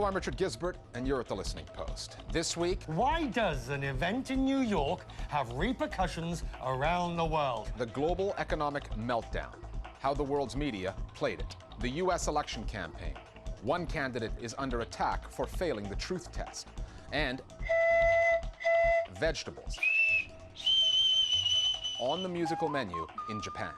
Hello, I'm Richard Gisbert, and you're at The Listening Post. This week, why does an event in New York have repercussions around the world? The global economic meltdown, how the world's media played it. The U.S. election campaign. One candidate is under attack for failing the truth test. And vegetables on the musical menu in Japan.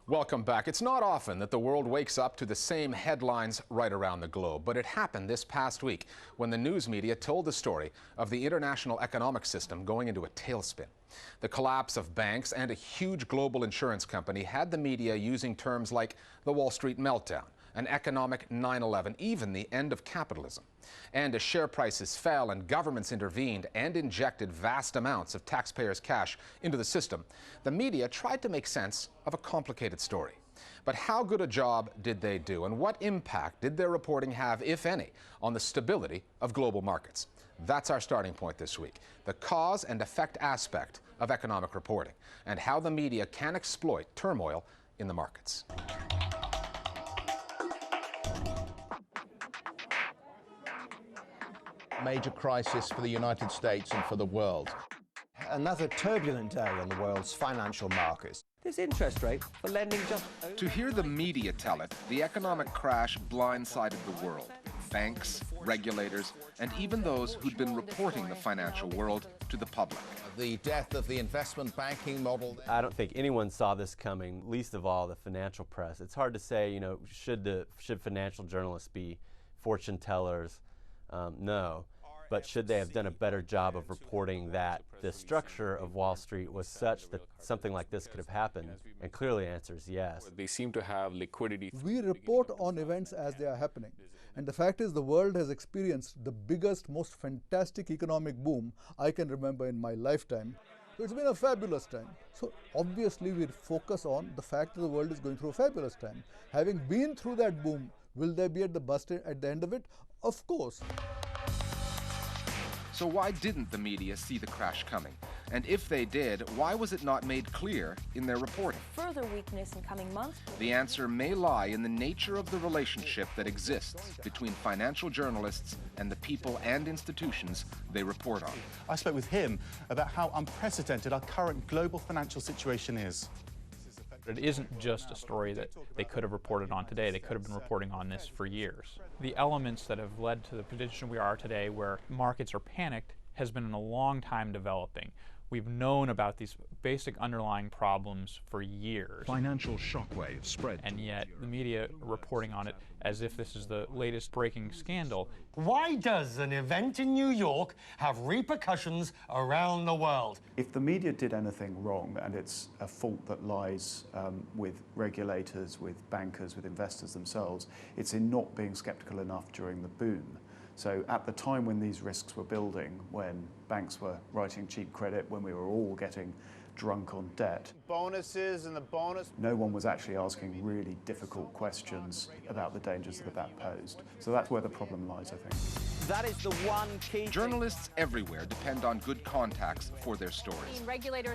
Welcome back. It's not often that the world wakes up to the same headlines right around the globe, but it happened this past week when the news media told the story of the international economic system going into a tailspin. The collapse of banks and a huge global insurance company had the media using terms like the Wall Street meltdown, an economic 9/11, even the end of capitalism. And as share prices fell and governments intervened and injected vast amounts of taxpayers' cash into the system, the media tried to make sense of a complicated story. But how good a job did they do, and what impact did their reporting have, if any, on the stability of global markets? That's our starting point this week, the cause and effect aspect of economic reporting, and how the media can exploit turmoil in the markets. Major crisis for the United States and for the world. Another turbulent day on the world's financial markets. This interest rate for lending just... To hear the media tell it, the economic crash blindsided the world. Banks, regulators, and even those who'd been reporting the financial world to the public. The death of the investment banking model. I don't think anyone saw this coming, least of all the financial press. It's hard to say, should financial journalists be fortune tellers? No. But should they have done a better job of reporting that the structure of Wall Street was such that something like this could have happened? And clearly the answer is yes. They seem to have liquidity. We report on events as they are happening. And the fact is the world has experienced the biggest, most fantastic economic boom I can remember in my lifetime. So it's been a fabulous time. So obviously we focus on the fact that the world is going through a fabulous time. Having been through that boom, will there be at the end of it? Of course. So why didn't the media see the crash coming? And if they did, why was it not made clear in their reporting? Further weakness in coming months. The answer may lie in the nature of the relationship that exists between financial journalists and the people and institutions they report on. I spoke with him about how unprecedented our current global financial situation is. It isn't just a story that they could have reported on today. They could have been reporting on this for years. The elements that have led to the position we are today, where markets are panicked, has been in a long time developing. We've known about these basic underlying problems for years. Financial shockwave spread. And yet the media are reporting on it as if this is the latest breaking scandal. Why does an event in New York have repercussions around the world? If the media did anything wrong, and it's a fault that lies with regulators, with bankers, with investors themselves, it's in not being skeptical enough during the boom. So at the time when these risks were building, when banks were writing cheap credit, when we were all getting drunk on debt, bonuses and the bonus, no one was actually asking really difficult questions about the dangers that that posed. So that's where the problem lies, I think. That is the one key. Journalists everywhere depend on good contacts for their stories.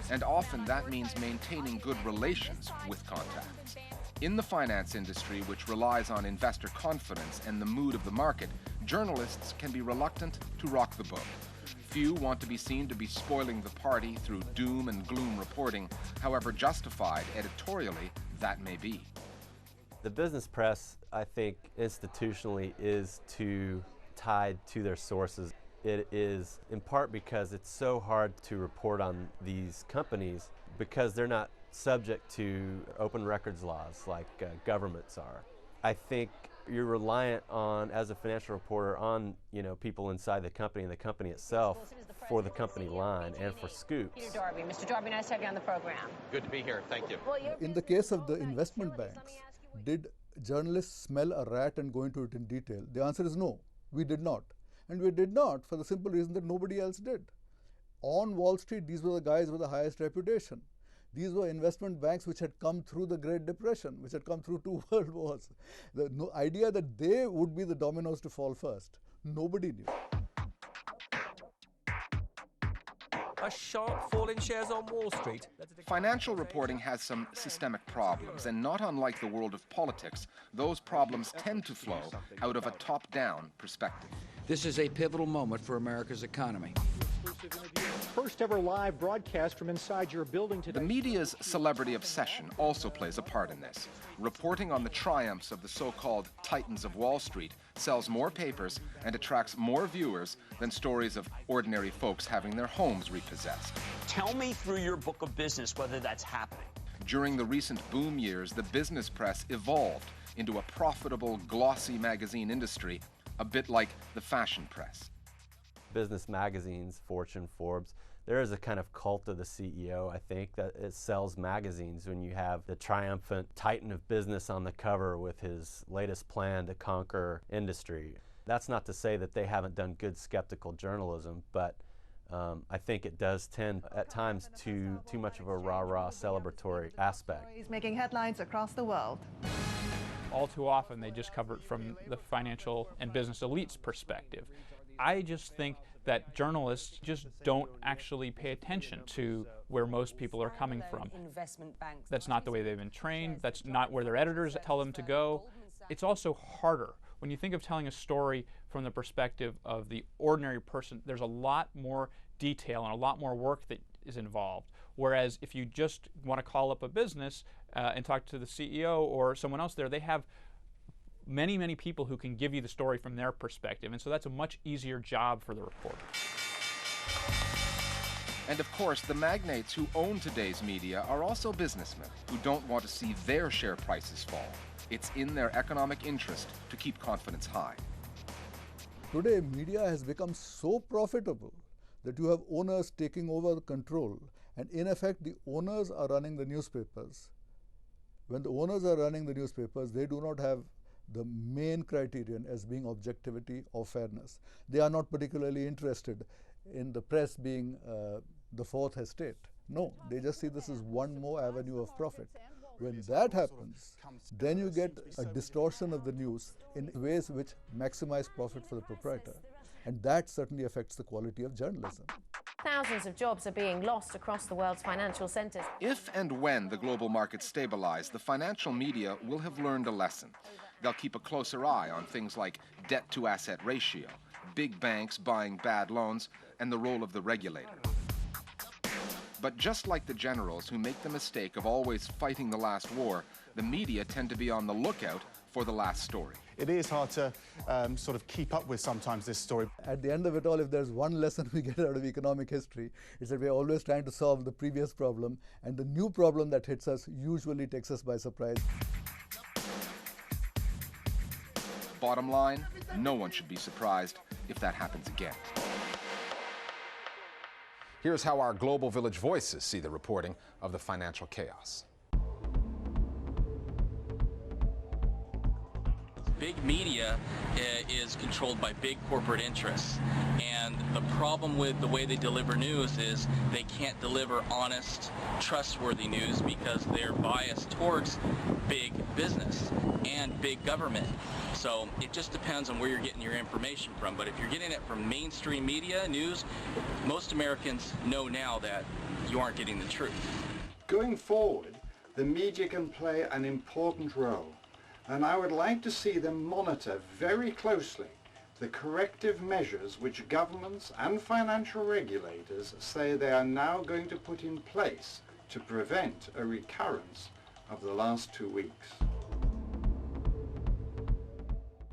And often that means maintaining good relations with contacts. In the finance industry, which relies on investor confidence and the mood of the market, journalists can be reluctant to rock the boat. Few want to be seen to be spoiling the party through doom and gloom reporting, however justified editorially that may be. The business press, I think, institutionally is too tied to their sources. It is in part because it's so hard to report on these companies because they're not subject to open records laws like governments are. I think you're reliant on, as a financial reporter, on people inside the company and the company itself for the company line and for scoops. Peter Darby. Mr. Darby, nice to have you on the program. Good to be here. Thank you. In the case of the investment banks, did journalists smell a rat and go into it in detail? The answer is no, we did not. And we did not for the simple reason that nobody else did. On Wall Street, these were the guys with the highest reputation. These were investment banks which had come through the Great Depression, which had come through 2 world wars. The idea that they would be the dominoes to fall first, nobody knew. a sharp fall in shares on Wall Street. Financial reporting has some systemic problems, and not unlike the world of politics, those problems tend to flow out of a top-down perspective. This is a pivotal moment for America's economy. First ever live broadcast from inside your building today. The media's celebrity obsession also plays a part in this. Reporting on the triumphs of the so-called titans of Wall Street sells more papers and attracts more viewers than stories of ordinary folks having their homes repossessed. Tell me through your book of business whether that's happening. During the recent boom years, the business press evolved into a profitable, glossy magazine industry, a bit like the fashion press. Business magazines, Fortune, Forbes, there is a kind of cult of the CEO, I think, that it sells magazines when you have the triumphant titan of business on the cover with his latest plan to conquer industry. That's not to say that they haven't done good skeptical journalism, but I think it does tend at times to too much of a rah-rah celebratory aspect. He's making headlines across the world. All too often they just cover it from the financial and business elite's perspective. I just think that journalists just don't actually pay attention to where most people are coming from. That's not the way they've been trained. That's not where their editors tell them to go. It's also harder. When you think of telling a story from the perspective of the ordinary person, there's a lot more detail and a lot more work that is involved. Whereas if you just want to call up a business and talk to the CEO or someone else there, they have many, many people who can give you the story from their perspective, and so that's a much easier job for the reporter. And of course, the magnates who own today's media are also businessmen who don't want to see their share prices fall. It's in their economic interest to keep confidence high. Today, media has become so profitable that you have owners taking over control, and in effect, the owners are running the newspapers. When the owners are running the newspapers, they do not have the main criterion as being objectivity or fairness. They are not particularly interested in the press being the fourth estate. No, they just see this as one more avenue of profit. When that happens, then you get a distortion of the news in ways which maximize profit for the proprietor. And that certainly affects the quality of journalism. Thousands of jobs are being lost across the world's financial centers. If and when the global markets stabilize, the financial media will have learned a lesson. They'll keep a closer eye on things like debt-to-asset ratio, big banks buying bad loans, and the role of the regulator. But just like the generals who make the mistake of always fighting the last war, the media tend to be on the lookout for the last story. It is hard to sort of keep up with sometimes this story. At the end of it all, if there's one lesson we get out of economic history, it's that we're always trying to solve the previous problem, and the new problem that hits us usually takes us by surprise. Bottom line, no one should be surprised if that happens again. Here's how our Global Village voices see the reporting of the financial chaos. Big media is controlled by big corporate interests, and the problem with the way they deliver news is they can't deliver honest, trustworthy news because they're biased towards big business and big government. So it just depends on where you're getting your information from, but if you're getting it from mainstream media news, most Americans know now that you aren't getting the truth. Going forward, the media can play an important role. And I would like to see them monitor very closely the corrective measures which governments and financial regulators say they are now going to put in place to prevent a recurrence of the last 2 weeks.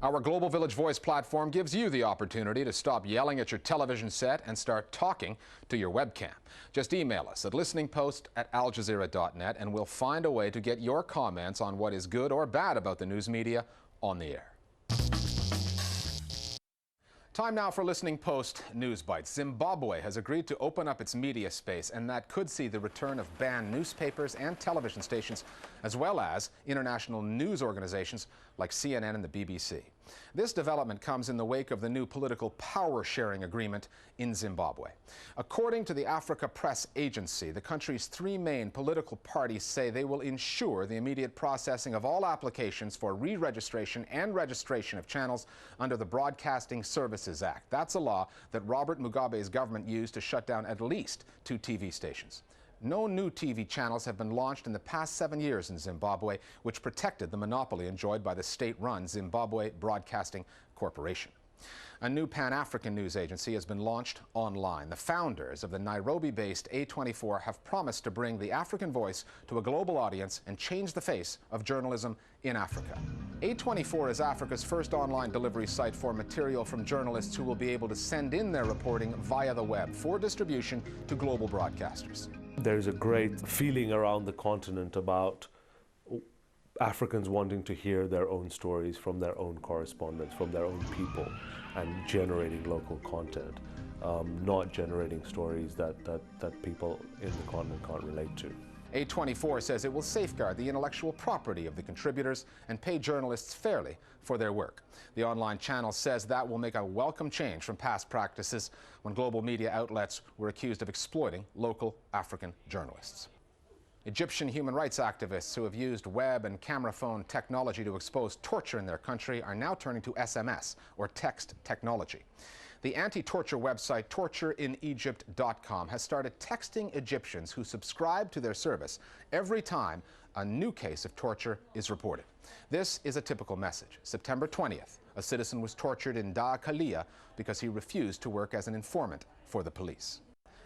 Our Global Village Voice platform gives you the opportunity to stop yelling at your television set and start talking to your webcam. Just email us at listeningpost@aljazeera.net and we'll find a way to get your comments on what is good or bad about the news media on the air. Time now for Listening Post News Bites. Zimbabwe has agreed to open up its media space, and that could see the return of banned newspapers and television stations, as well as international news organizations like like CNN and the BBC. This development comes in the wake of the new political power-sharing agreement in Zimbabwe. According to the Africa Press Agency, the country's three main political parties say they will ensure the immediate processing of all applications for re-registration and registration of channels under the Broadcasting Services Act. That's a law that Robert Mugabe's government used to shut down at least 2 TV stations. No new TV channels have been launched in the past 7 years in Zimbabwe, which protected the monopoly enjoyed by the state-run Zimbabwe Broadcasting Corporation. A new Pan-African news agency has been launched online. The founders of the Nairobi-based A24 have promised to bring the African voice to a global audience and change the face of journalism in Africa. A24 is Africa's first online delivery site for material from journalists who will be able to send in their reporting via the web for distribution to global broadcasters. There's a great feeling around the continent about Africans wanting to hear their own stories from their own correspondents, from their own people, and generating local content, not generating stories that people in the continent can't relate to. A24 says it will safeguard the intellectual property of the contributors and pay journalists fairly for their work. The online channel says that will make a welcome change from past practices when global media outlets were accused of exploiting local African journalists. Egyptian human rights activists who have used web and camera phone technology to expose torture in their country are now turning to SMS, or text technology. The anti-torture website tortureInEgypt.com has started texting Egyptians who subscribe to their service every time a new case of torture is reported. This is a typical message. September 20th, a citizen was tortured in Da Kalia because he refused to work as an informant for the police.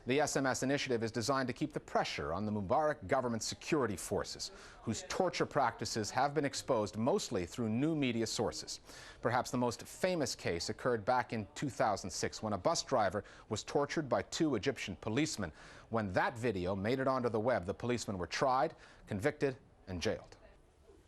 The SMS initiative is designed to keep the pressure on the Mubarak government security forces, whose torture practices have been exposed mostly through new media sources. Perhaps the most famous case occurred back in 2006 when a bus driver was tortured by 2 Egyptian policemen. When that video made it onto the web, the policemen were tried, convicted, and jailed.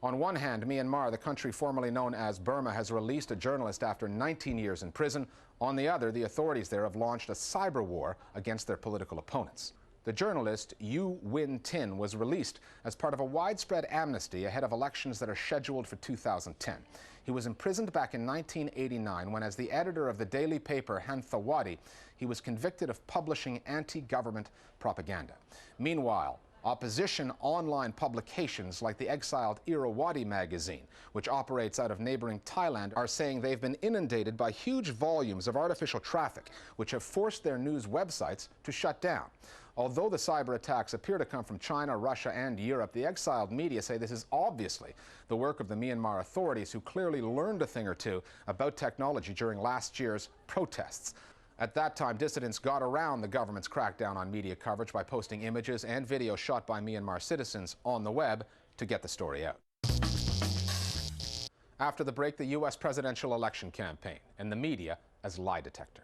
On one hand, Myanmar, the country formerly known as Burma, has released a journalist after 19 years in prison. On the other, the authorities there have launched a cyber war against their political opponents. The journalist U Win Tin was released as part of a widespread amnesty ahead of elections that are scheduled for 2010. He was imprisoned back in 1989 when, as the editor of the daily paper Hanthawadi, he was convicted of publishing anti-government propaganda. Meanwhile, opposition online publications like the exiled Irrawaddy magazine, which operates out of neighboring Thailand, are saying they've been inundated by huge volumes of artificial traffic, which have forced their news websites to shut down. Although the cyber attacks appear to come from China, Russia, and Europe, the exiled media say this is obviously the work of the Myanmar authorities, who clearly learned a thing or two about technology during last year's protests. At that time, dissidents got around the government's crackdown on media coverage by posting images and video shot by Myanmar citizens on the web to get the story out. After the break, the U.S. presidential election campaign and the media as lie detector.